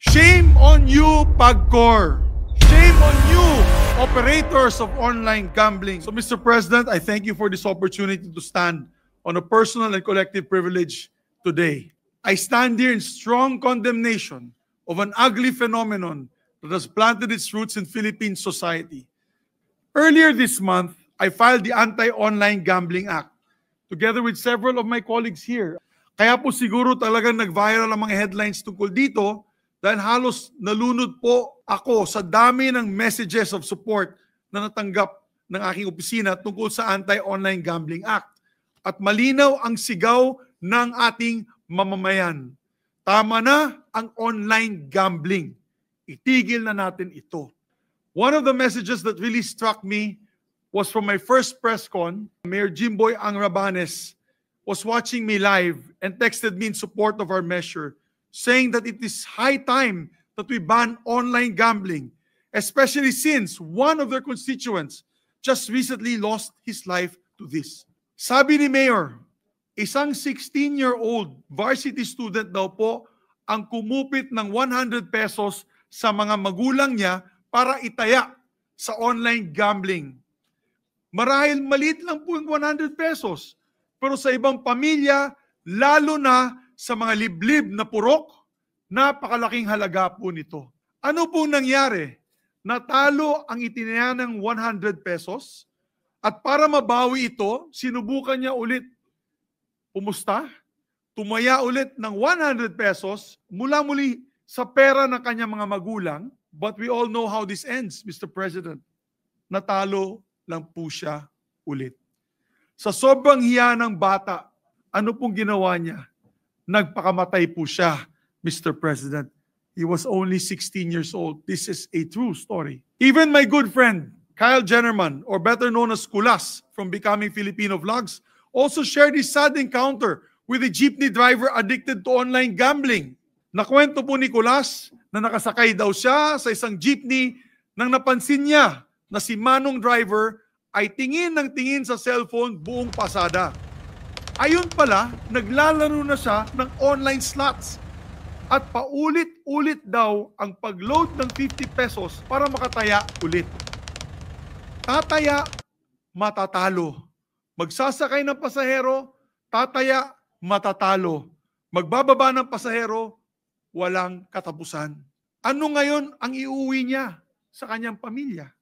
Shame on you, PAGCOR. Shame on you, operators of online gambling. So, Mr. President, I thank you for this opportunity to stand on a personal and collective privilege today. I stand here in strong condemnation of an ugly phenomenon that has planted its roots in Philippine society. Earlier this month, I filed the Anti-Online Gambling Act together with several of my colleagues here. Kaya po siguro talagang nag-viral ang mga headlines tungkol dito dahil halos nalunod po ako sa dami ng messages of support na natanggap ng aking opisina tungkol sa Anti-Online Gambling Act. At malinaw ang sigaw ng ating mamamayan. Tama na ang online gambling. Itigil na natin ito. One of the messages that really struck me was from my first press con. Mayor Jimboy Angrabanes was watching me live and texted me in support of our measure, saying that it is high time that we ban online gambling, especially since one of their constituents just recently lost his life to this. Sabi ni Mayor, isang 16-year-old varsity student daw po ang kumupit ng 100 pesos sa mga magulang niya para itaya sa online gambling. Marahil maliit lang po yung 100 pesos, pero sa ibang pamilya, lalo na sa mga liblib na purok, napakalaking halaga po nito. Ano pong nangyari? Natalo ang itinaya ng 100 pesos at para mabawi ito, sinubukan niya ulit pumusta, tumaya ulit ng 100 pesos mula muli sa pera ng kanyang mga magulang. But we all know how this ends, Mr. President. Natalo lang po siya ulit. Sa sobrang hiya ng bata, ano pong ginawa niya? Nagpakamatay po siya, Mr. President. He was only 16 years old. This is a true story. Even my good friend, Kyle Jennerman, or better known as Kulas from Becoming Filipino Vlogs, also shared his sad encounter with a jeepney driver addicted to online gambling. Nakwento po ni Kulas na nakasakay daw siya sa isang jeepney nang napansin niya na si Manong driver ay tingin ng tingin sa cellphone buong pasada. Ayun pala, naglalaro na siya ng online slots at paulit-ulit daw ang pag-load ng 50 pesos para makataya ulit. Tataya, matatalo. Magsasakay ng pasahero, tataya, matatalo. Magbababa ng pasahero, walang katapusan. Ano ngayon ang iuwi niya sa kanyang pamilya?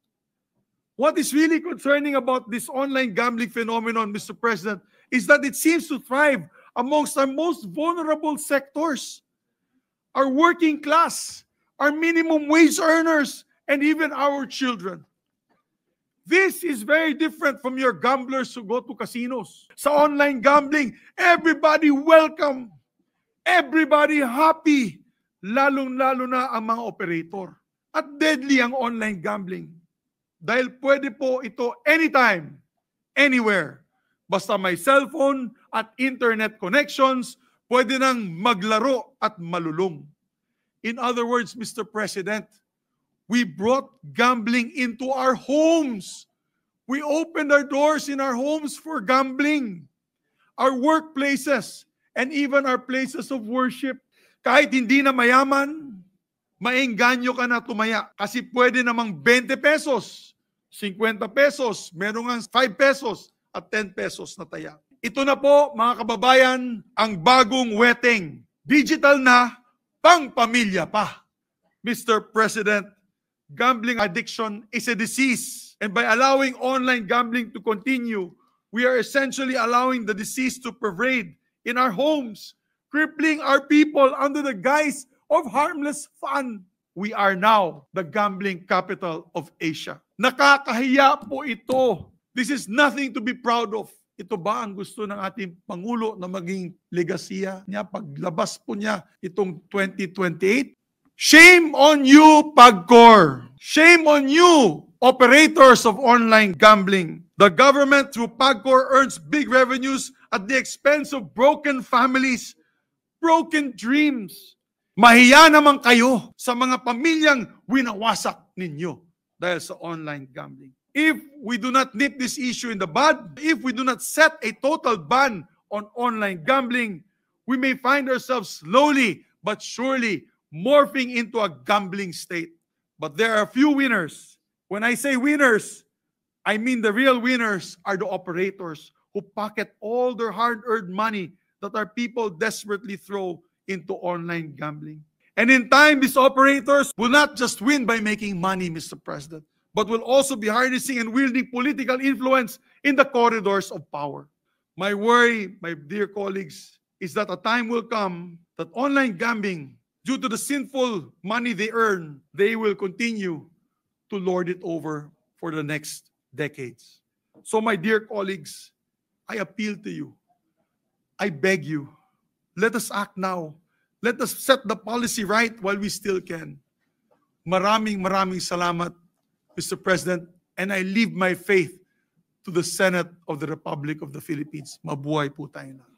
What is really concerning about this online gambling phenomenon, Mr. President, is that it seems to thrive amongst our most vulnerable sectors. Our working class, our minimum wage earners, and even our children. This is very different from your gamblers who go to casinos. Sa online gambling, everybody welcome. Everybody happy. Lalong-lalo na ang mga operator. At deadly ang online gambling. Dahil pwede po ito anytime, anywhere. Basta may cellphone at internet connections, pwede nang maglaro at malulong. In other words, Mr. President, we brought gambling into our homes. We opened our doors in our homes for gambling. Our workplaces and even our places of worship. Kahit hindi na mayaman, maengganyo ka na tumaya. Kasi pwede namang 20 pesos, 50 pesos, meron nga 5 pesos at 10 pesos na taya. Ito na po, mga kababayan, ang bagong weteng. Digital na, pang-pamilya pa. Mr. President, gambling addiction is a disease. And by allowing online gambling to continue, we are essentially allowing the disease to pervade in our homes, crippling our people under the guise of harmless fun. We are now the gambling capital of Asia. Nakakahiya po ito. This is nothing to be proud of. Ito ba ang gusto ng ating Pangulo na maging legasiya niya paglabas po niya itong 2028? Shame on you, PAGCOR! Shame on you, operators of online gambling. The government through PAGCOR earns big revenues at the expense of broken families, broken dreams. Mahiya naman kayo sa mga pamilyang winawasak ninyo dahil sa online gambling. If we do not nip this issue in the bud, if we do not set a total ban on online gambling, we may find ourselves slowly but surely morphing into a gambling state. But there are a few winners. When I say winners, I mean the real winners are the operators who pocket all their hard-earned money that our people desperately throw into online gambling. And in time, these operators will not just win by making money, Mr. President, but will also be harnessing and wielding political influence in the corridors of power. My worry, my dear colleagues, is that a time will come that online gambling, due to the sinful money they earn, they will continue to lord it over for the next decades. So my dear colleagues, I appeal to you. I beg you, let us act now. Let us set the policy right while we still can. Maraming salamat, Mr. President, and I leave my faith to the Senate of the Republic of the Philippines. Mabuhay po tayo na.